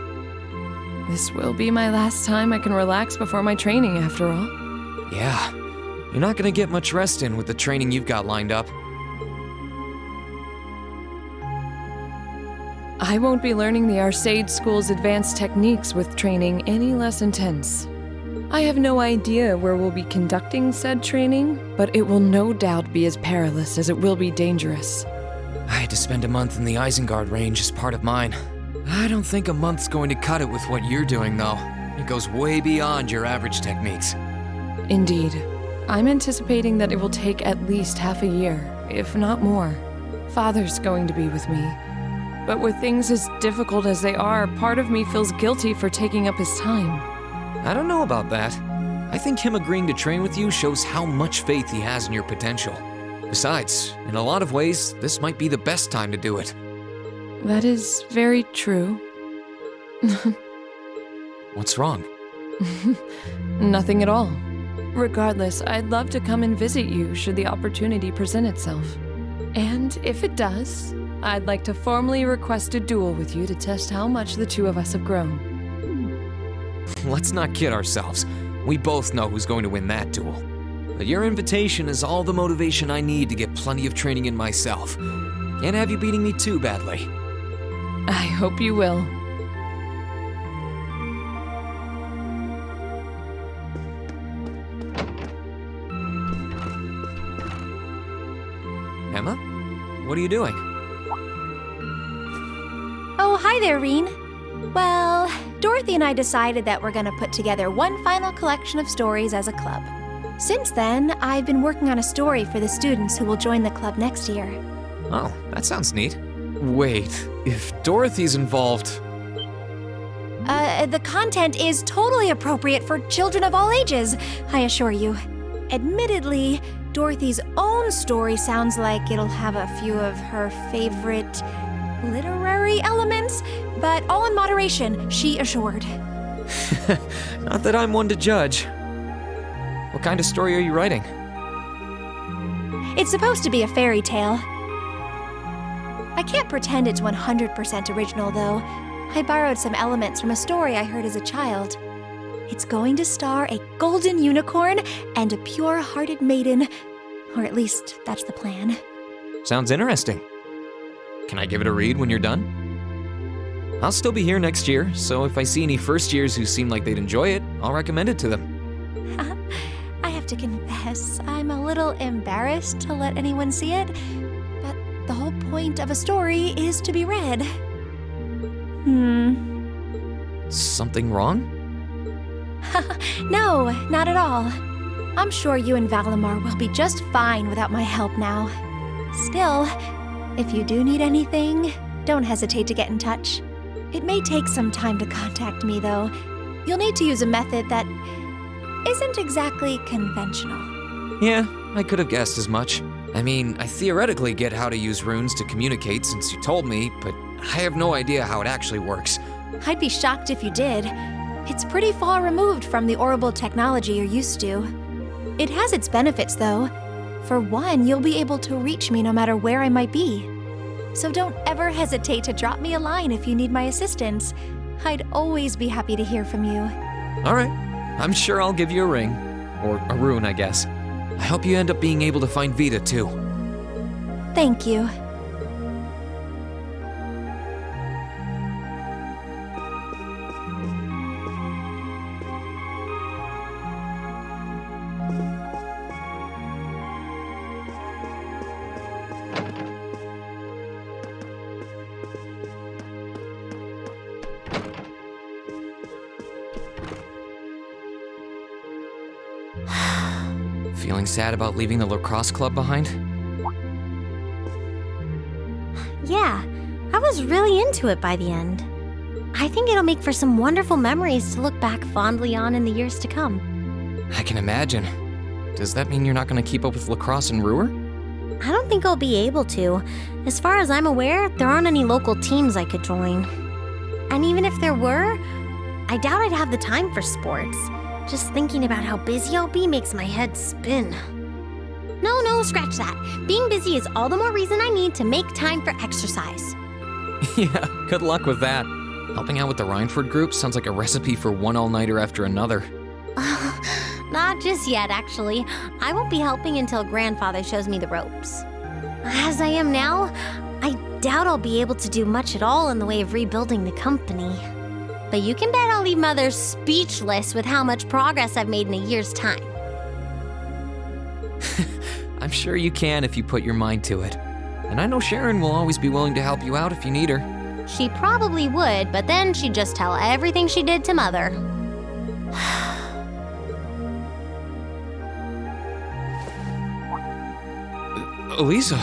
This will be my last time I can relax before my training, after all. Yeah, you're not gonna get much rest in with the training you've got lined up. I won't be learning the Arcade School's advanced techniques with training any less intense. I have no idea where we'll be conducting said training, but it will no doubt be as perilous as it will be dangerous. I had to spend a month in the Isengard range as part of mine. I don't think a month's going to cut it with what you're doing, though. It goes way beyond your average techniques. Indeed. I'm anticipating that it will take at least half a year, if not more. Father's going to be with me. But with things as difficult as they are, part of me feels guilty for taking up his time. I don't know about that. I think him agreeing to train with you shows how much faith he has in your potential. Besides, in a lot of ways, this might be the best time to do it. That is very true. What's wrong? Nothing at all. Regardless, I'd love to come and visit you should the opportunity present itself. And if it does, I'd like to formally request a duel with you to test how much the two of us have grown. Let's not kid ourselves. We both know who's going to win that duel. But your invitation is all the motivation I need to get plenty of training in myself. Can't have you beating me too badly. I hope you will. Emma? What are you doing? Oh, hi there, Reen. Well, Dorothy and I decided that we're gonna put together one final collection of stories as a club. Since then, I've been working on a story for the students who will join the club next year. Oh, that sounds neat. Wait, if Dorothy's involved... The content is totally appropriate for children of all ages, I assure you. Admittedly, Dorothy's own story sounds like it'll have a few of her favorite literary elements, but all in moderation, she assured. Not that I'm one to judge. What kind of story are you writing? It's supposed to be a fairy tale. I can't pretend it's 100% original, though. I borrowed some elements from a story I heard as a child. It's going to star a golden unicorn and a pure-hearted maiden. Or at least, that's the plan. Sounds interesting. Can I give it a read when you're done? I'll still be here next year, so if I see any first years who seem like they'd enjoy it, I'll recommend it to them. I have to confess, I'm a little embarrassed to let anyone see it, but the whole point of a story is to be read. Something wrong? No, not at all. I'm sure you and Valimar will be just fine without my help now. Still, if you do need anything, don't hesitate to get in touch. It may take some time to contact me, though. You'll need to use a method that isn't exactly conventional. Yeah, I could have guessed as much. I mean, I theoretically get how to use runes to communicate since you told me, but I have no idea how it actually works. I'd be shocked if you did. It's pretty far removed from the orbital technology you're used to. It has its benefits, though. For one, you'll be able to reach me no matter where I might be. So don't ever hesitate to drop me a line if you need my assistance. I'd always be happy to hear from you. All right, I'm sure I'll give you a ring. Or a rune, I guess. I hope you end up being able to find Vita, too. Thank you. Feeling sad about leaving the lacrosse club behind? Yeah, I was really into it by the end. I think it'll make for some wonderful memories to look back fondly on in the years to come. I can imagine. Does that mean you're not going to keep up with lacrosse in Ruhr? I don't think I'll be able to. As far as I'm aware, there aren't any local teams I could join. And even if there were, I doubt I'd have the time for sports. Just thinking about how busy I'll be makes my head spin. No, scratch that. Being busy is all the more reason I need to make time for exercise. Yeah, good luck with that. Helping out with the Rhineford group sounds like a recipe for one all-nighter after another. Not just yet, actually. I won't be helping until Grandfather shows me the ropes. As I am now, I doubt I'll be able to do much at all in the way of rebuilding the company. But you can bet I'll leave Mother speechless with how much progress I've made in a year's time. I'm sure you can if you put your mind to it. And I know Sharon will always be willing to help you out if you need her. She probably would, but then she'd just tell everything she did to Mother. Elisa!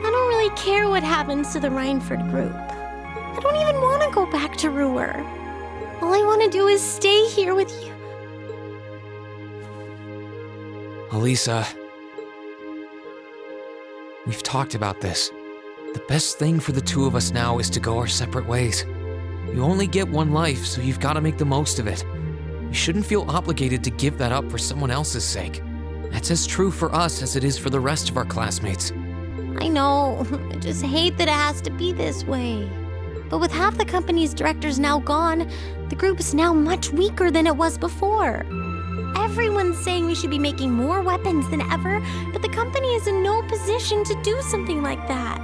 I don't really care what happens to the Rhineford group. I don't even want to go back to Ruhr. All I want to do is stay here with you. Elisa, we've talked about this. The best thing for the two of us now is to go our separate ways. You only get one life, so you've got to make the most of it. You shouldn't feel obligated to give that up for someone else's sake. That's as true for us as it is for the rest of our classmates. I know. I just hate that it has to be this way. But with half the company's directors now gone, the group is now much weaker than it was before. Everyone's saying we should be making more weapons than ever, but the company is in no position to do something like that.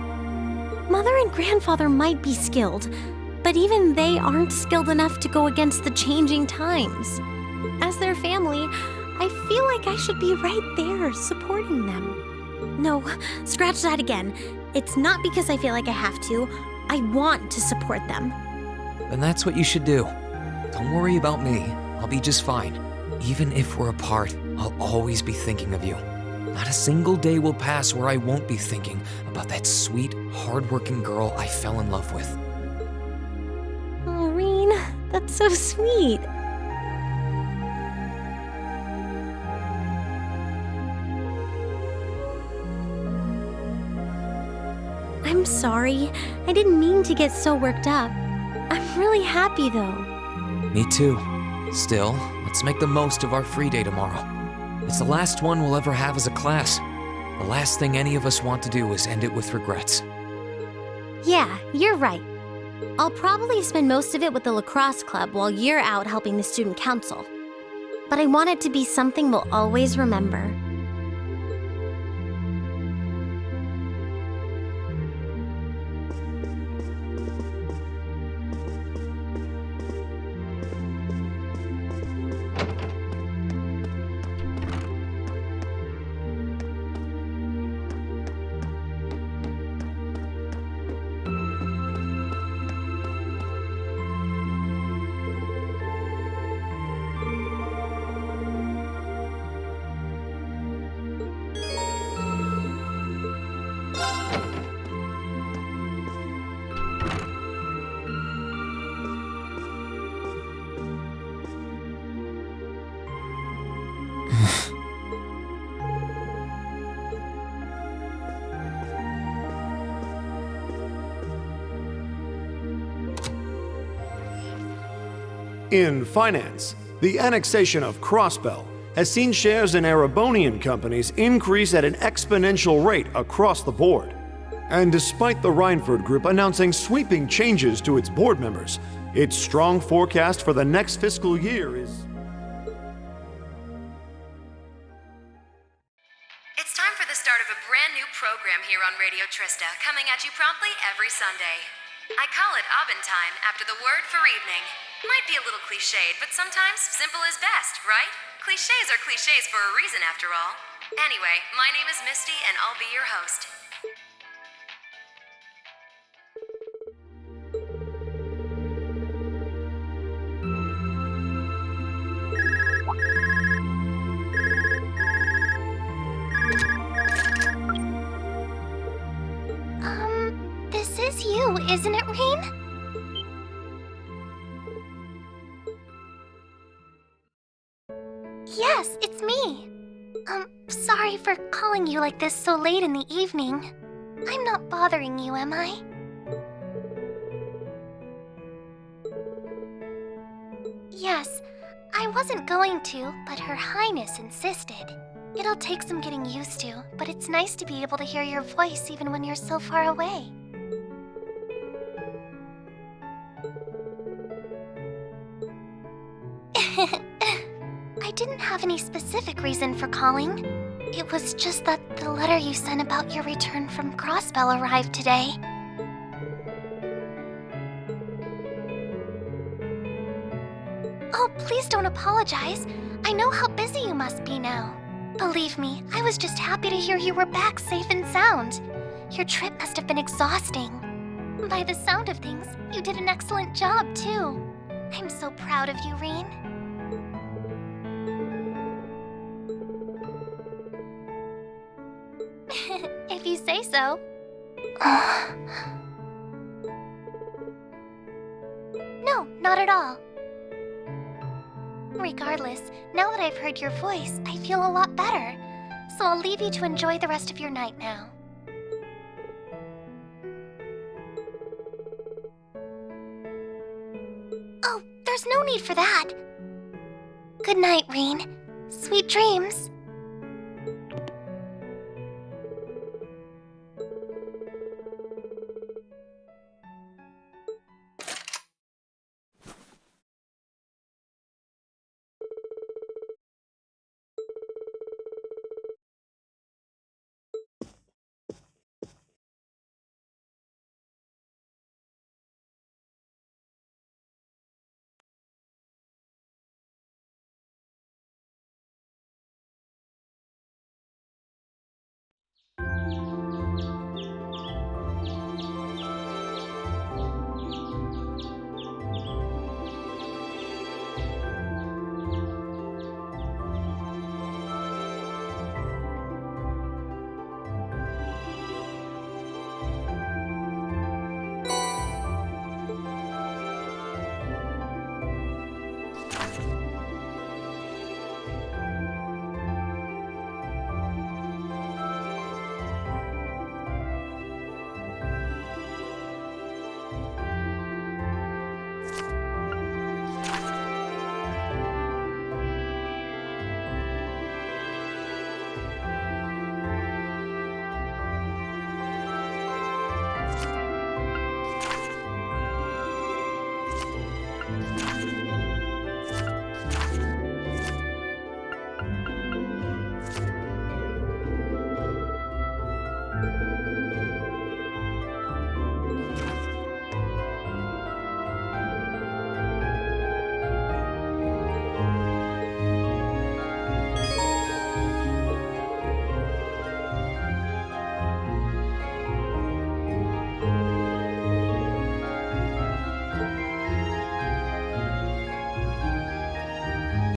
Mother and Grandfather might be skilled, but even they aren't skilled enough to go against the changing times. As their family, I feel like I should be right there supporting them. No, scratch that again. It's not because I feel like I have to. I want to support them. Then that's what you should do. Don't worry about me. I'll be just fine. Even if we're apart, I'll always be thinking of you. Not a single day will pass where I won't be thinking about that sweet, hardworking girl I fell in love with. Oh, Reen, that's so sweet. I'm sorry. I didn't mean to get so worked up. I'm really happy, though. Me too. Still, let's make the most of our free day tomorrow. It's the last one we'll ever have as a class. The last thing any of us want to do is end it with regrets. Yeah, you're right. I'll probably spend most of it with the lacrosse club while you're out helping the student council. But I want it to be something we'll always remember. In finance, the annexation of Crossbell has seen shares in Erebonian companies increase at an exponential rate across the board. And despite the Rhineford Group announcing sweeping changes to its board members, its strong forecast for the next fiscal year is... It's time for the start of a brand new program here on Radio Trista, coming at you promptly every Sunday. I call it Aubin Time after the word for evening. Might be a little cliched, but sometimes simple is best, right? Clichés are clichés for a reason, after all. Anyway, my name is Misty, and I'll be your host. This is you, isn't it, Reen? Yes, it's me. Sorry for calling you like this so late in the evening. I'm not bothering you, am I? Yes, I wasn't going to, but Her Highness insisted. It'll take some getting used to, but it's nice to be able to hear your voice even when you're so far away. I didn't have any specific reason for calling. It was just that the letter you sent about your return from Crossbell arrived today. Oh, please don't apologize. I know how busy you must be now. Believe me, I was just happy to hear you were back safe and sound. Your trip must have been exhausting. By the sound of things, you did an excellent job, too. I'm so proud of you, Reen. If you say so. No, not at all. Regardless, now that I've heard your voice, I feel a lot better. So I'll leave you to enjoy the rest of your night now. Oh, there's no need for that. Good night, Reen. Sweet dreams.